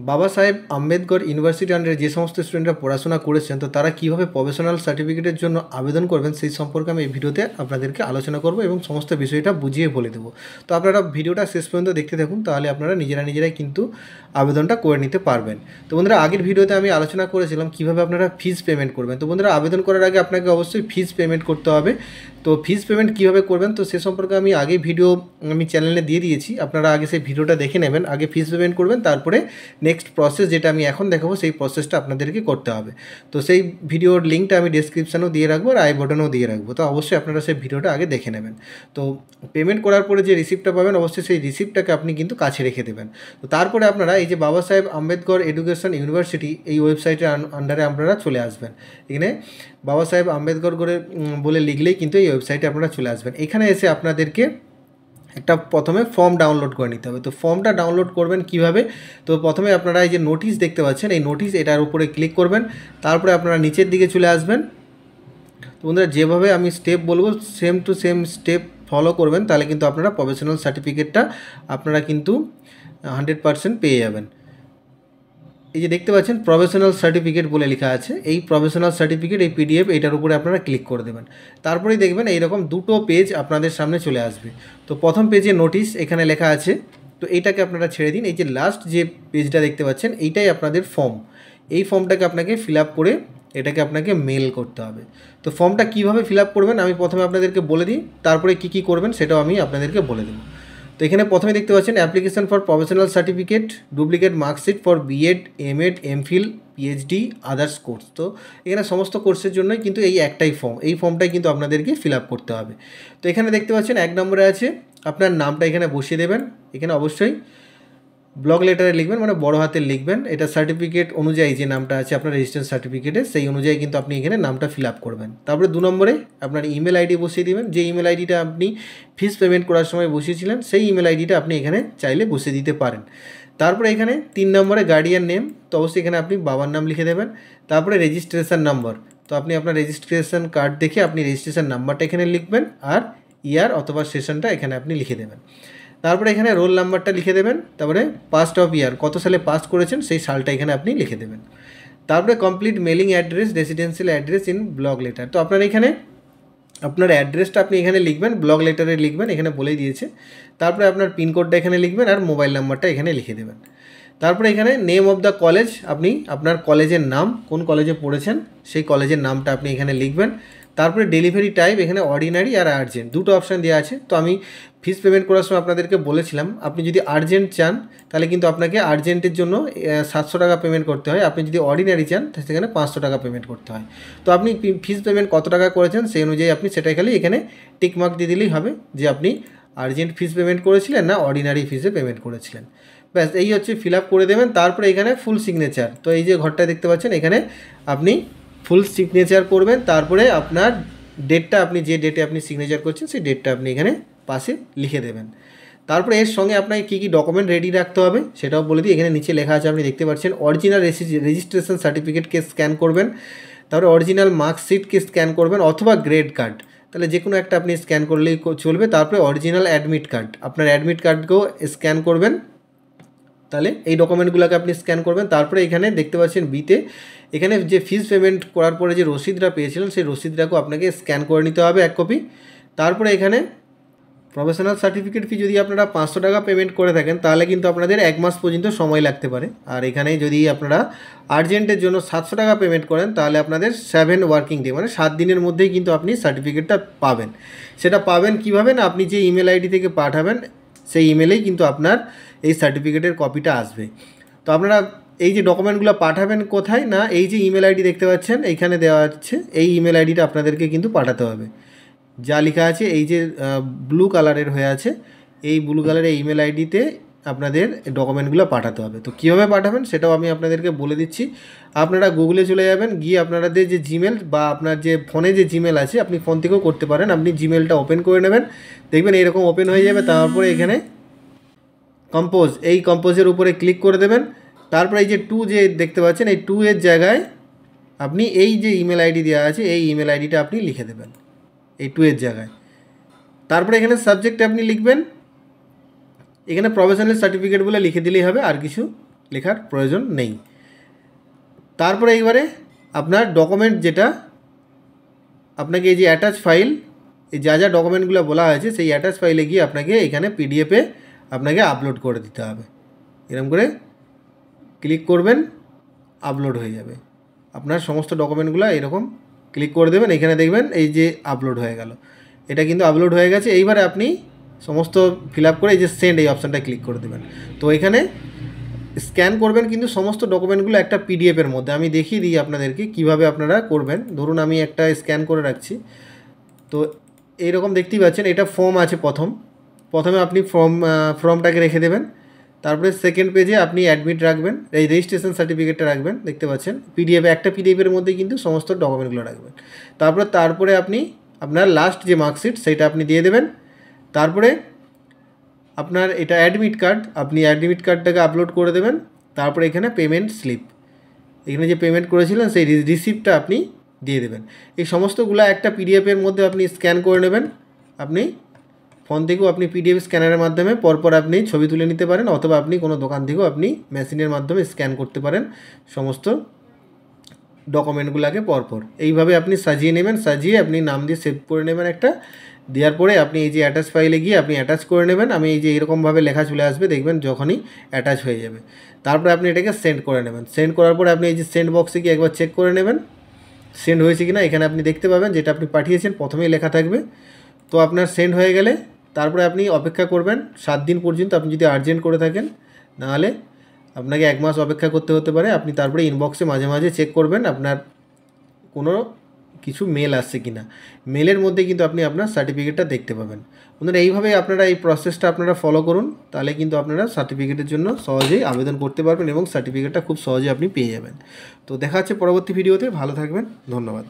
বাবা সাহেব আম্বেদকর ইউনিভার্সিটি আন্ডারে যে সমস্ত স্টুডেন্টরা পড়াশোনা করেছেন, তো তারা কীভাবে প্রফেশনাল সার্টিফিকেটের জন্য আবেদন করবেন সেই সম্পর্কে আমি এই ভিডিওতে আপনাদেরকে আলোচনা করব এবং সমস্ত বিষয়টা বুঝিয়ে বলে দেবো। তো আপনারা ভিডিওটা শেষ পর্যন্ত দেখতে থাকুন, তাহলে আপনারা নিজেরাই কিন্তু আবেদনটা করে নিতে পারবেন। তো বন্ধুরা, আগের ভিডিওতে আমি আলোচনা করেছিলাম কীভাবে আপনারা ফিজ পেমেন্ট করবেন। তো বন্ধুরা, আবেদন করার আগে আপনাকে অবশ্যই ফিজ পেমেন্ট করতে হবে। তো ফিজ পেমেন্ট কীভাবে করবেন তো সে সম্পর্কে আমি আগে ভিডিও আমি চ্যানেলে দিয়ে দিয়েছি, আপনারা আগে সেই ভিডিওটা দেখে নেবেন। আগে ফিজ পেমেন্ট করবেন, তারপরে নেক্সট প্রসেস যেটা আমি এখন দেখাবো সেই প্রসেসটা আপনাদেরকে করতে হবে। তো সেই ভিডিওর লিঙ্কটা আমি ডেসক্রিপশানেও দিয়ে রাখবো আর আই বাটনেও দিয়ে রাখবো। তো অবশ্যই আপনারা সেই ভিডিওটা আগে দেখে নেবেন। তো পেমেন্ট করার পরে যে রিসিপ্টটা পাবেন, অবশ্যই সেই রিসিপ্টটাকে আপনি কিন্তু কাছে রেখে দেবেন। তো তারপরে আপনারা এই যে বাবা সাহেব আম্বেদকর এডুকেশন ইউনিভার্সিটি এই ওয়েবসাইটের আন্ডারে আপনারা চলে আসবেন। এখানে বাবা সাহেব আম্বেদকর করে বলে লিখলেই কিন্তু এই ওয়েবসাইটে আপনারা চলে আসবেন। এখানে এসে আপনাদেরকে একটা প্রথমে ফর্ম ডাউনলোড করে নিতে হবে। তো ফর্মটা ডাউনলোড করবেন কিভাবে? তো প্রথমে আপনারা এই যে নোটিশ দেখতে পাচ্ছেন, এই নোটিশ এটার উপরে ক্লিক করবেন। তারপরে আপনারা নিচের দিকে চলে আসবেন। তো বন্ধুরা, যেভাবে আমি স্টেপ বলবো same to same step follow করবেন, তাহলে কিন্তু আপনারা প্রফেশনাল সার্টিফিকেটটা আপনারা কিন্তু 100% পেয়ে যাবেন। এই যে দেখতে পাচ্ছেন প্রফেশনাল সার্টিফিকেট বলে লেখা আছে, এই প্রফেশনাল সার্টিফিকেট এই পিডিএফ এইটার উপরে আপনারা ক্লিক করে দেবেন। তারপরেই দেখবেন এইরকম দুটো পেজ আপনাদের সামনে চলে আসবে। তো প্রথম পেজে নোটিশ এখানে লেখা আছে, তো এইটাকে আপনারা ছেড়ে দিন। এই যে লাস্ট যে পেজটা দেখতে পাচ্ছেন এইটাই আপনাদের ফর্ম। এই ফর্মটাকে আপনাকে ফিল আপ করে এটাকে আপনাকে মেল করতে হবে। তো ফর্মটা কীভাবে ফিল আপ করবেন আমি প্রথমে আপনাদেরকে বলে দিই, তারপরে কী করবেন সেটাও আমি আপনাদেরকে বলে দেবো। তো এখানে প্রথমে দেখতে পাচ্ছেন application for professional certificate, duplicate marksheet for BEd, MEd, MPhil, PhD, others course. তো এখানে সমস্ত কোর্সের জন্যই কিন্তু এই একটাই ফর্ম, এই ফর্মটাই কিন্তু আপনাদেরকে ফিল আপ করতে হবে। তো এখানে দেখতে পাচ্ছেন 1 নম্বরে আছে আপনার নামটা এখানে বসিয়ে দেবেন। এখানে অবশ্যই ব্লক লেটারে লিখবেন, মানে বড় হাতের লিখবেন। এটা সার্টিফিকেট অনুযায়ী যে নামটা আছে আপনার রেজিস্ট্রেশন সার্টিফিকেটে সেই অনুযায়ী কিন্তু আপনি এখানে নামটা ফিল আপ করবেন। তারপরে 2 নম্বরে আপনার ইমেল আইডি বসিয়ে দেবেন। যে ইমেল আইডিটা আপনি ফিস পেমেন্ট করার সময় বসিয়েছিলেন সেই ইমেল আইডিটা আপনি এখানে চাইলে বসিয়ে দিতে পারেন। তারপরে এখানে 3 নম্বরে গার্ডিয়ান নেম, তো অবশ্যই এখানে আপনি বাবার নাম লিখে দেবেন। তারপরে রেজিস্ট্রেশন নাম্বার, তো আপনি আপনার রেজিস্ট্রেশন কার্ড দেখে আপনি রেজিস্ট্রেশন নাম্বারটা এখানে লিখবেন আর ইয়ার অথবা সেশনটা এখানে আপনি লিখে দেবেন। তারপরে এখানে রোল নাম্বারটা লিখে দেবেন। তারপরে পাস্ট অফ ইয়ার, কত সালে পাস করেছেন সেই সালটা এখানে আপনি লিখে দেবেন। তারপরে complete mailing address, residential address in block letter, তো আপনার এখানে আপনার অ্যাড্রেসটা আপনি এখানে লিখবেন, ব্লক লেটারে লিখবেন, এখানে বলেই দিয়েছে। তারপরে আপনার পিনকোডটা এখানে লিখবেন আর মোবাইল নাম্বারটা এখানে লিখে দেবেন। তারপরে এখানে নেম অফ দ্য কলেজ, আপনি আপনার কলেজের নাম, কোন কলেজে পড়েছেন সেই কলেজের নামটা আপনি এখানে লিখবেন। তারপরে ডেলিভারি টাইপ, এখানে অর্ডিনারি আর আর্জেন্ট দুটো অপশান দেওয়া আছে। তো আমি ফিস পেমেন্ট করার সময় আপনাদেরকে বলেছিলাম আপনি যদি আর্জেন্ট চান তাহলে কিন্তু আপনাকে আর্জেন্টের জন্য 700 টাকা পেমেন্ট করতে হয়, আপনি যদি অর্ডিনারি চান তাহলে সেখানে 500 টাকা পেমেন্ট করতে হয়। তো আপনি ফিস পেমেন্ট কত টাকা করেছেন সেই অনুযায়ী আপনি সেটাই খালি এখানে টিকমার্ক দিয়ে দিলেই হবে যে আপনি আর্জেন্ট ফিস পেমেন্ট করেছিলেন না অর্ডিনারি ফিসে পেমেন্ট করেছিলেন। ব্যাস, এই হচ্ছে ফিল আপ করে দেবেন। তারপরে এখানে ফুল সিগনেচার, তো এই যে ঘরটা দেখতে পাচ্ছেন এখানে আপনি ফুল সিগনেচার করবেন। তারপরে আপনার ডেটটা, আপনি যে ডেটে আপনি সিগনেচার করছেন সেই ডেটটা আপনি এখানে পাশে লিখে দেবেন। তারপরে এর সঙ্গে আপনাকে কী কী ডকুমেন্ট রেডি রাখতে হবে সেটাও বলে দিই। এখানে নিচে লেখা আছে আপনি দেখতে পাচ্ছেন, অরিজিনাল রেজিস্ট্রেশন সার্টিফিকেটকে স্ক্যান করবেন, তারপরে অরিজিনাল মার্কশিটকে স্ক্যান করবেন অথবা গ্রেড কার্ড, তাহলে যে কোনো একটা আপনি স্ক্যান করলেই চলবে। তারপরে অরিজিনাল অ্যাডমিট কার্ড, আপনার অ্যাডমিট কার্ডকেও স্ক্যান করবেন, তাহলে এই ডকুমেন্টগুলোকে আপনি স্ক্যান করবেন। তারপরে এখানে দেখতে পাচ্ছেন বিতে এখানে যে ফিস পেমেন্ট করার পরে যে রসিদটা পেয়েছিলেন সেই রসিদটাকেও আপনাকে স্ক্যান করে নিতে হবে 1 কপি। তারপরে এখানে প্রফেশনাল সার্টিফিকেট ফি যদি আপনারা 500 টাকা পেমেন্ট করে থাকেন তাহলে কিন্তু আপনাদের 1 মাস পর্যন্ত সময় লাগতে পারে। আর এখানে যদি আপনারা আর্জেন্টের জন্য 700 টাকা পেমেন্ট করেন তাহলে আপনাদের 7 ওয়ার্কিং ডে মানে 7 দিনের মধ্যেই কিন্তু আপনি সার্টিফিকেটটা পাবেন। সেটা পাবেন কীভাবে না, আপনি যে ইমেল আইডি থেকে পাঠাবেন সেই ইমেলেই কিন্তু আপনার এই সার্টিফিকেটের কপিটা আসবে। তো আপনারা এই যে ডকুমেন্টগুলো পাঠাবেন কোথায় না, এই যে ইমেল আইডি দেখতে পাচ্ছেন এইখানে দেওয়া আছে, এই ইমেল আইডিটা আপনাদেরকে কিন্তু পাঠাতে হবে। যা লেখা আছে এই যে ব্লু কালারের হয়ে আছে, এই ব্লু কালারের ইমেল আইডিতে আপনাদের ডকুমেন্টগুলো পাঠাতে হবে। তো কীভাবে পাঠাবেন সেটাও আমি আপনাদেরকে বলে দিচ্ছি। আপনারা গুগলে চলে যাবেন, গিয়ে আপনাদের যে জিমেল বা আপনার যে ফোনে যে জিমেল আছে আপনি ফোন থেকেও করতে পারেন, আপনি জিমেলটা ওপেন করে নেবেন, দেখবেন এইরকম ওপেন হয়ে যাবে। তারপরে এখানে কম্পোজ, এই কম্পোজের উপরে ক্লিক করে দেবেন। তারপরে এই যে 2 যে দেখতে পাচ্ছেন এই 2 এর জায়গায় আপনি এই যে ইমেল আইডি দেওয়া আছে এই ইমেল আইডিটা আপনি লিখে দেবেন এই 2 এর জায়গায়। তারপরে এখানে সাবজেক্টে আপনি লিখবেন, এখানে প্রফেশনাল সার্টিফিকেট বলে লিখে দিলেই হবে, আর কিছু লেখার প্রয়োজন নেই। তারপরে এইবারে আপনার ডকুমেন্ট যেটা আপনাকে এই যে অ্যাটাচ ফাইল, এই যা যা ডকুমেন্টগুলো বলা হয়েছে সেই অ্যাটাচ ফাইলে গিয়ে আপনাকে এখানে পিডিএফে আপনাকে আপলোড করে দিতে হবে। এরকম করে ক্লিক করবেন, আপলোড হয়ে যাবে আপনার সমস্ত ডকুমেন্টগুলো। এরকম ক্লিক করে দেবেন, এখানে দেখবেন এই যে আপলোড হয়ে গেল, এটা কিন্তু আপলোড হয়ে গেছে। এইবারে আপনি সমস্ত ফিল আপ করে এই যে সেন্ড এই অপশানটা ক্লিক করে দেবেন। তো এখানে স্ক্যান করবেন কিন্তু সমস্ত ডকুমেন্টগুলো একটা পিডিএফের মধ্যে। আমি দেখিয়ে দিই আপনাদেরকে কিভাবে আপনারা করবেন। ধরুন আমি একটা স্ক্যান করে রাখছি। তো এইরকম দেখতেই পাচ্ছেন, এটা ফর্ম আছে। প্রথমে আপনি ফর্মটাকে রেখে দেবেন। তারপরে সেকেন্ড পেজে আপনি অ্যাডমিট রাখবেন, এই রেজিস্ট্রেশন সার্টিফিকেটটা রাখবেন। দেখতে পাচ্ছেন পিডিএফে, একটা পিডিএফের মধ্যে কিন্তু সমস্ত ডকুমেন্টগুলো রাখবেন। তারপরে আপনি আপনার লাস্ট যে মার্কশিট সেটা আপনি দিয়ে দেবেন। তারপরে আপনার এটা অ্যাডমিট কার্ড, আপনি অ্যাডমিট কার্ডটাকে আপলোড করে দেবেন। তারপরে এখানে পেমেন্ট স্লিপ, এখানে যে পেমেন্ট করেছিলেন সেই রিসিপ্টটা আপনি দিয়ে দেবেন। এই সমস্তগুলো একটা পিডিএফের মধ্যে আপনি স্ক্যান করে নেবেন। আপনি ফোন থেকেও আপনি পিডিএফ স্ক্যানারের মাধ্যমে পরপর আপনি ছবি তুলে নিতে পারেন, অথবা আপনি কোনো দোকান থেকেও আপনি মেশিনের মাধ্যমে স্ক্যান করতে পারেন সমস্ত ডকুমেন্টগুলোকে পরপর। এইভাবে আপনি সাজিয়ে নেবেন, সাজিয়ে আপনি নাম দিয়ে সেভ করে নেবেন একটা। দেওয়ার পরে আপনি এই যে অ্যাটাচ ফাইলে গিয়ে আপনি অ্যাটাচ করে নেবেন। আমি এই যে এরকমভাবে লেখা চলে আসবে, দেখবেন যখনই অ্যাটাচ হয়ে যাবে। তারপরে আপনি এটাকে সেন্ড করে নেবেন। সেন্ড করার পরে আপনি এই যে সেন্ড বক্সে গিয়ে একবার চেক করে নেবেন সেন্ড হয়েছে কিনা। এখানে আপনি দেখতে পাবেন যেটা আপনি পাঠিয়েছেন প্রথমেই লেখা থাকবে। তো আপনার সেন্ড হয়ে গেলে তারপরে আপনি অপেক্ষা করবেন 7 দিন পর্যন্ত, আপনি যদি আর্জেন্ট করে থাকেন। নাহলে আপনাকে 1 মাস অপেক্ষা করতে হতে পারে। আপনি তারপরে ইনবক্সে মাঝে মাঝে চেক করবেন আপনার কোনো কিছু মেল আসছে কিনা। মেলের মধ্যে কিন্তু আপনি আপনার সার্টিফিকেটটা দেখতে পাবেন। বন্ধুরা, এইভাবে আপনারা এই প্রসেসটা আপনারা ফলো করুন, তাহলে কিন্তু আপনারা সার্টিফিকেটের জন্য সহজেই আবেদন করতে পারবেন এবং সার্টিফিকেটটা খুব সহজে আপনি পেয়ে যাবেন। তো দেখা হচ্ছে পরবর্তী ভিডিওতে। ভালো থাকবেন, ধন্যবাদ।